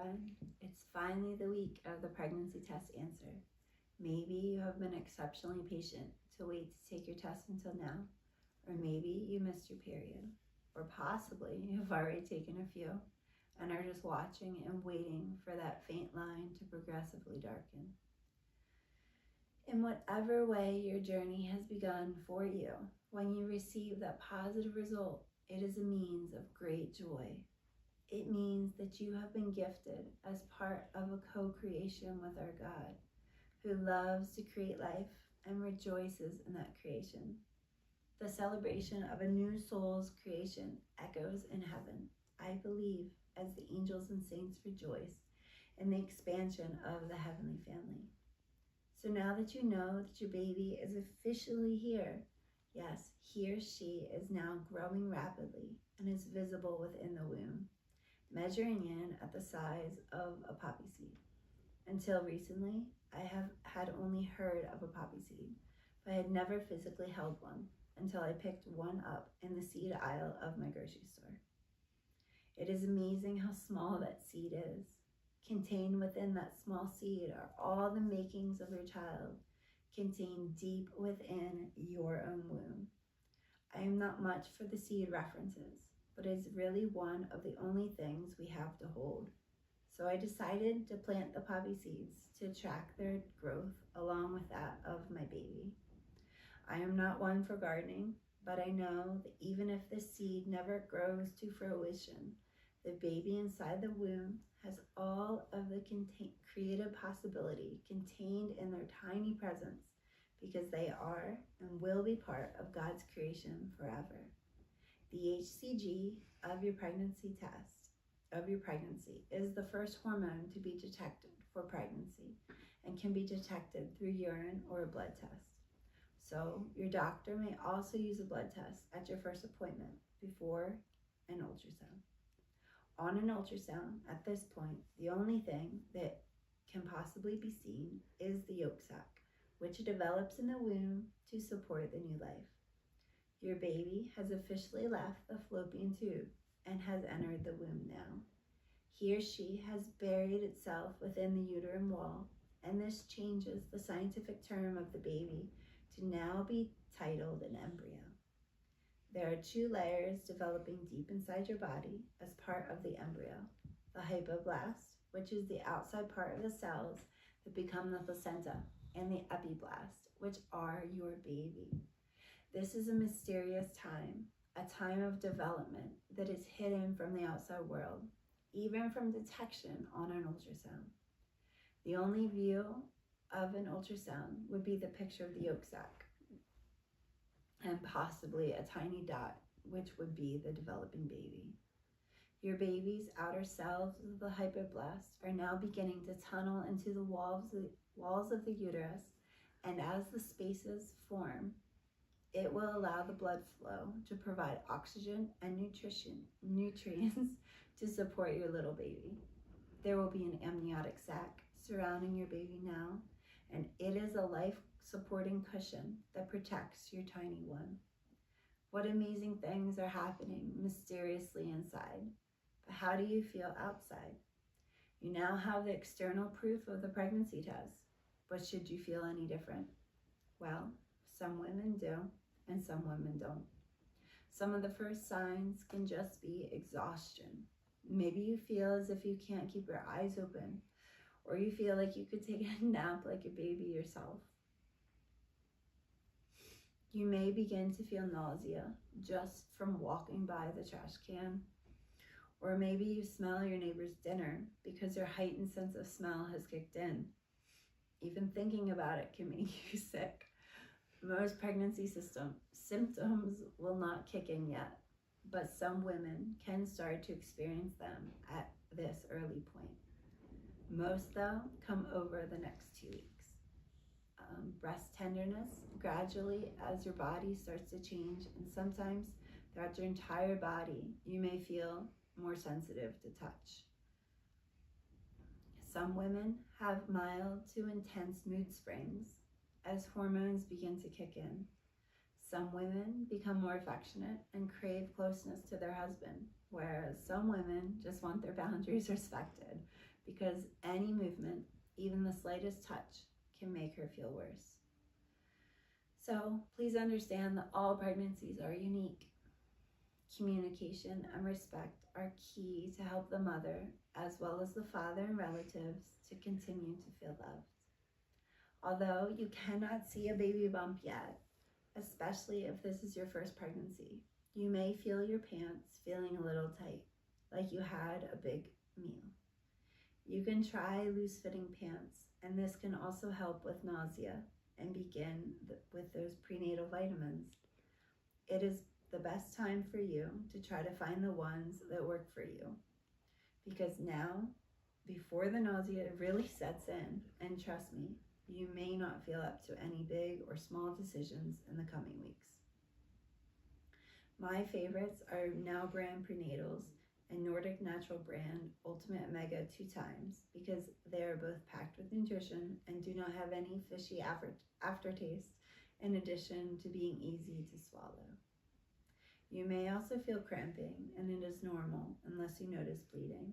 everyone. It's finally the week of the pregnancy test answer. Maybe you have been exceptionally patient to wait to take your test until now, or maybe you missed your period, or possibly you've already taken a few and are just watching and waiting for that faint line to progressively darken. In whatever way your journey has begun for you, when you receive that positive result, it is a means of great joy. It means that you have been gifted as part of a co-creation with our God, who loves to create life and rejoices in that creation. The celebration of a new soul's creation echoes in heaven, I believe, as the angels and saints rejoice in the expansion of the heavenly family. So now that you know that your baby is officially here, yes, he or she is now growing rapidly and is visible within the womb, measuring in at the size of a poppy seed. Until recently, I have had only heard of a poppy seed, but I had never physically held one until I picked one up in the seed aisle of my grocery store. It is amazing how small that seed is. Contained within that small seed are all the makings of your child, contained deep within your own womb. I am not much for the seed references, but it is really one of the only things we have to hold. So I decided to plant the poppy seeds to track their growth along with that of my baby. I am not one for gardening, but I know that even if the seed never grows to fruition, the baby inside the womb has all of the creative possibility contained in their tiny presence, because they are and will be part of God's creation forever. The HCG of your pregnancy is the first hormone to be detected for pregnancy and can be detected through urine or a blood test. So your doctor may also use a blood test at your first appointment before an ultrasound. On an ultrasound, at this point, the only thing that can possibly be seen is the yolk sac, which develops in the womb to support the new life. Your baby has officially left the fallopian tube and has entered the womb now. He or she has buried itself within the uterine wall, and this changes the scientific term of the baby to now be titled an embryo. There are 2 layers developing deep inside your body as part of the embryo. The hypoblast, which is the outside part of the cells that become the placenta, and the epiblast, which are your baby. This is a mysterious time, a time of development that is hidden from the outside world, even from detection on an ultrasound. The only view of an ultrasound would be the picture of the yolk sac, and possibly a tiny dot, which would be the developing baby. Your baby's outer cells of the hypoblast are now beginning to tunnel into the walls of the uterus, and as the spaces form, it will allow the blood flow to provide oxygen and nutrients to support your little baby. There will be an amniotic sac surrounding your baby now, and it is a life-supporting cushion that protects your tiny one. What amazing things are happening mysteriously inside, but how do you feel outside? You now have the external proof of the pregnancy test, but should you feel any different? Well, some women do, and some women don't. Some of the first signs can just be exhaustion. Maybe you feel as if you can't keep your eyes open, or you feel like you could take a nap like a baby yourself. You may begin to feel nausea just from walking by the trash can, or maybe you smell your neighbor's dinner because your heightened sense of smell has kicked in. Even thinking about it can make you sick. Most pregnancy symptoms will not kick in yet, but some women can start to experience them at this early point. Most, though, come over the next 2 weeks. Breast tenderness gradually as your body starts to change, and sometimes throughout your entire body, you may feel more sensitive to touch. Some women have mild to intense mood swings as hormones begin to kick in. Some women become more affectionate and crave closeness to their husband, whereas some women just want their boundaries respected because any movement, even the slightest touch, can make her feel worse. So please understand that all pregnancies are unique. Communication and respect are key to help the mother, as well as the father and relatives, to continue to feel loved. Although you cannot see a baby bump yet, especially if this is your first pregnancy, you may feel your pants feeling a little tight, like you had a big meal. You can try loose-fitting pants, and this can also help with nausea and begin with those prenatal vitamins. It is the best time for you to try to find the ones that work for you, because now, before the nausea really sets in, and trust me, you may not feel up to any big or small decisions in the coming weeks. My favorites are Now brand prenatals and Nordic Natural brand Ultimate Mega 2 times, because they are both packed with nutrition and do not have any fishy aftertaste, in addition to being easy to swallow. You may also feel cramping, and it is normal unless you notice bleeding,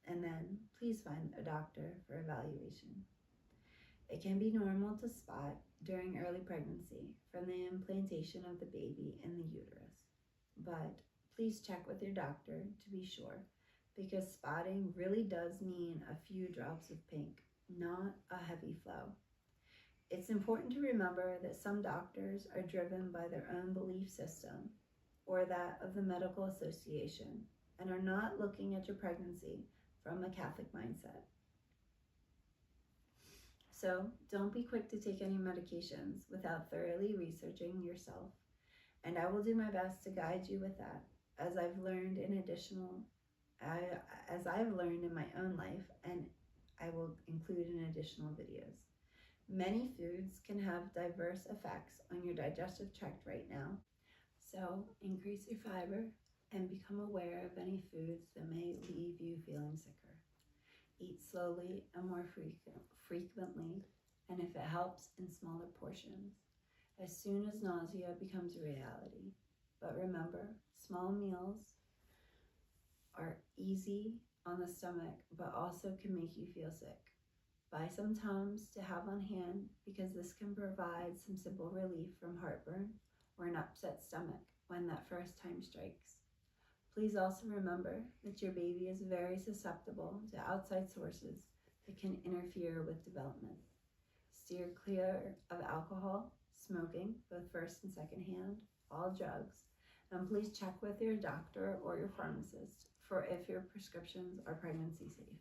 and then please find a doctor for evaluation. It can be normal to spot during early pregnancy from the implantation of the baby in the uterus, but please check with your doctor to be sure, because spotting really does mean a few drops of pink, not a heavy flow. It's important to remember that some doctors are driven by their own belief system or that of the medical association and are not looking at your pregnancy from a Catholic mindset. So don't be quick to take any medications without thoroughly researching yourself, and I will do my best to guide you with that, as I've learned in my own life, and I will include in additional videos. Many foods can have diverse effects on your digestive tract right now, so increase your fiber and become aware of any foods that may leave you feeling sicker. Eat slowly and more frequently, and if it helps, in smaller portions, as soon as nausea becomes a reality. But remember, small meals are easy on the stomach, but also can make you feel sick. Buy some Tums to have on hand, because this can provide some simple relief from heartburn or an upset stomach when that first time strikes. Please also remember that your baby is very susceptible to outside sources that can interfere with development. Steer clear of alcohol, smoking, both first and second hand, all drugs, and please check with your doctor or your pharmacist for if your prescriptions are pregnancy safe.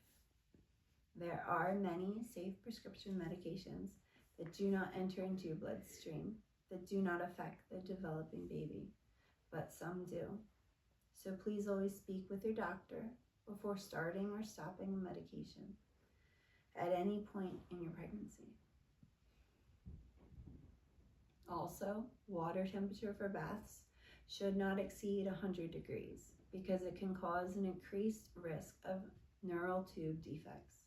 There are many safe prescription medications that do not enter into your bloodstream, that do not affect the developing baby, but some do. So please always speak with your doctor before starting or stopping a medication at any point in your pregnancy. Also, water temperature for baths should not exceed 100 degrees, because it can cause an increased risk of neural tube defects.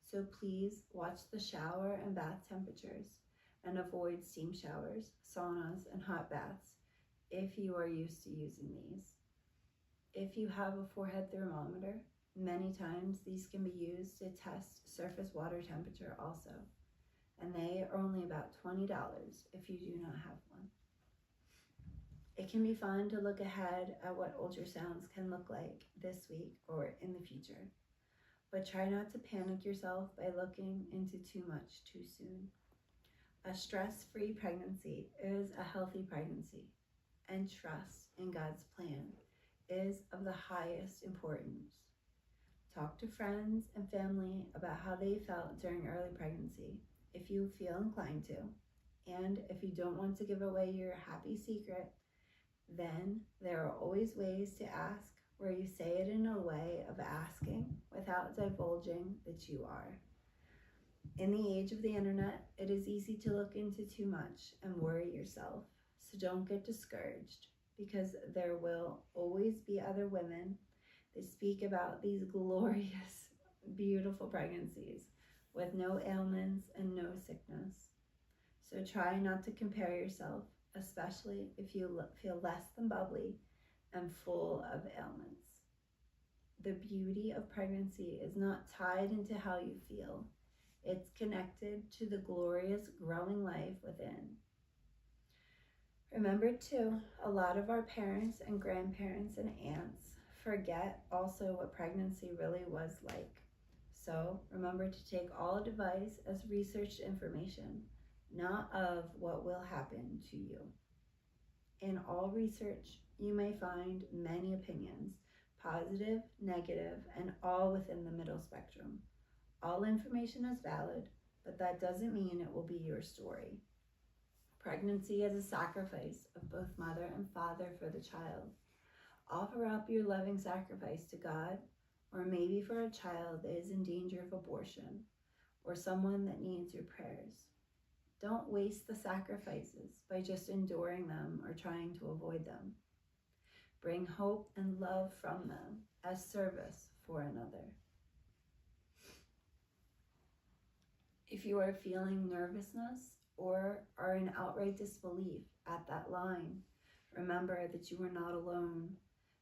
So please watch the shower and bath temperatures and avoid steam showers, saunas, and hot baths if you are used to using these. If you have a forehead thermometer, many times these can be used to test surface water temperature also, and they are only about $20 if you do not have one. It can be fun to look ahead at what ultrasounds can look like this week or in the future, but try not to panic yourself by looking into too much too soon. A stress-free pregnancy is a healthy pregnancy, and trust in God's plan is of the highest importance. Talk to friends and family about how they felt during early pregnancy if you feel inclined to, and if you don't want to give away your happy secret, then there are always ways to ask where you say it in a way of asking without divulging that you are. In the age of the internet, it is easy to look into too much and worry yourself, so don't get discouraged, because there will always be other women that speak about these glorious, beautiful pregnancies with no ailments and no sickness. So try not to compare yourself, especially if you feel less than bubbly and full of ailments. The beauty of pregnancy is not tied into how you feel. It's connected to the glorious growing life within. Remember too, a lot of our parents and grandparents and aunts forget also what pregnancy really was like. So remember to take all advice as researched information, not of what will happen to you. In all research, you may find many opinions, positive, negative, and all within the middle spectrum. All information is valid, but that doesn't mean it will be your story. Pregnancy is a sacrifice of both mother and father for the child. Offer up your loving sacrifice to God, or maybe for a child that is in danger of abortion, or someone that needs your prayers. Don't waste the sacrifices by just enduring them or trying to avoid them. Bring hope and love from them as service for another. If you are feeling nervousness or are in outright disbelief at that line, remember that you are not alone.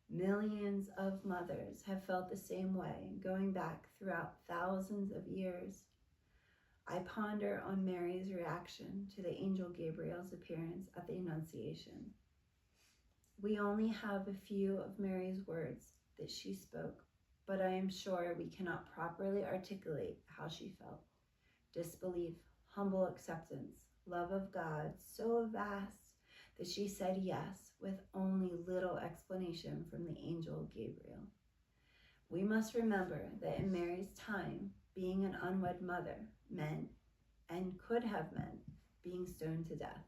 Millions of mothers have felt the same way, going back throughout thousands of years. I ponder on Mary's reaction to the angel Gabriel's appearance at the Annunciation. We only have a few of Mary's words that she spoke, but I am sure we cannot properly articulate how she felt. Disbelief, humble acceptance, love of God so vast that she said yes with only little explanation from the angel Gabriel. We must remember that in Mary's time, being an unwed mother meant, and could have meant, being stoned to death.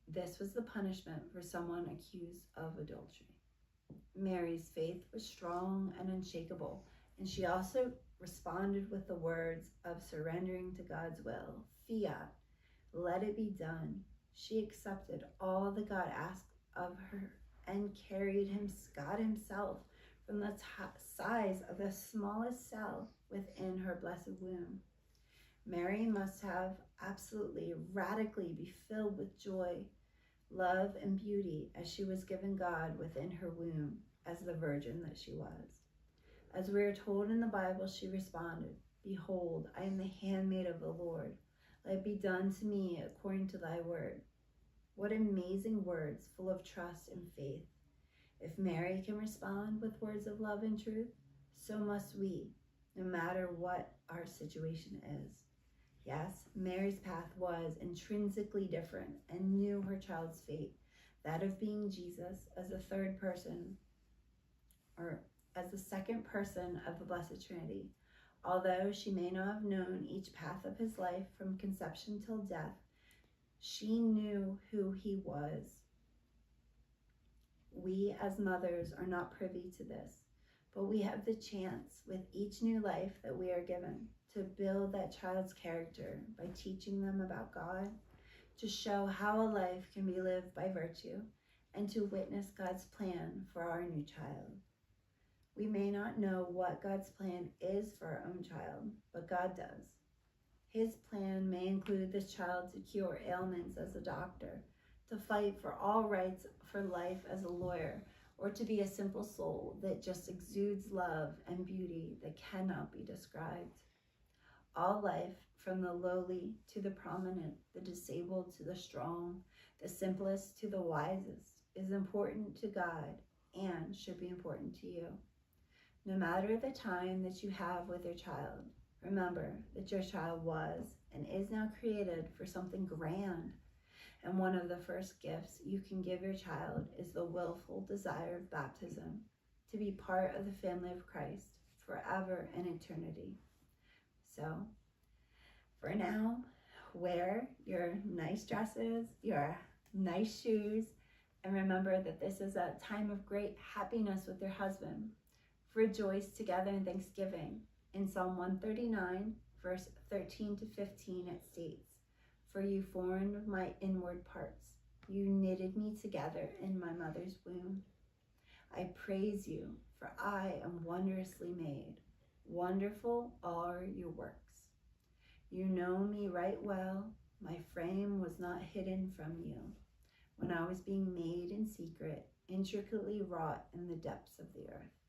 This was the punishment for someone accused of adultery. Mary's faith was strong and unshakable, and she also responded with the words of surrendering to God's will. Fiat, let it be done. She accepted all that God asked of her and carried God himself from the size of the smallest cell within her blessed womb. Mary must have absolutely, radically be filled with joy, love, and beauty as she was given God within her womb as the virgin that she was. As we are told in the Bible, she responded, "Behold, I am the handmaid of the Lord. Let it be done to me according to thy word." What amazing words full of trust and faith. If Mary can respond with words of love and truth, so must we, no matter what our situation is. Yes, Mary's path was intrinsically different and knew her child's fate, that of being Jesus as the third person, or as the second person of the Blessed Trinity. Although she may not have known each path of his life from conception till death, she knew who he was. We as mothers are not privy to this, but we have the chance with each new life that we are given to build that child's character by teaching them about God, to show how a life can be lived by virtue, and to witness God's plan for our new child. We may not know what God's plan is for our own child, but God does. His plan may include this child to cure ailments as a doctor, to fight for all rights for life as a lawyer, or to be a simple soul that just exudes love and beauty that cannot be described. All life, from the lowly to the prominent, the disabled to the strong, the simplest to the wisest, is important to God and should be important to you. No matter the time that you have with your child, remember that your child was and is now created for something grand. And one of the first gifts you can give your child is the willful desire of baptism, to be part of the family of Christ forever and eternity. So, for now, wear your nice dresses, your nice shoes, and remember that this is a time of great happiness with your husband. Rejoice together in thanksgiving. In Psalm 139, verse 13 to 15, it states, "For you formed my inward parts. You knitted me together in my mother's womb. I praise you, for I am wondrously made. Wonderful are your works. You know me right well. My frame was not hidden from you when I was being made in secret, intricately wrought in the depths of the earth."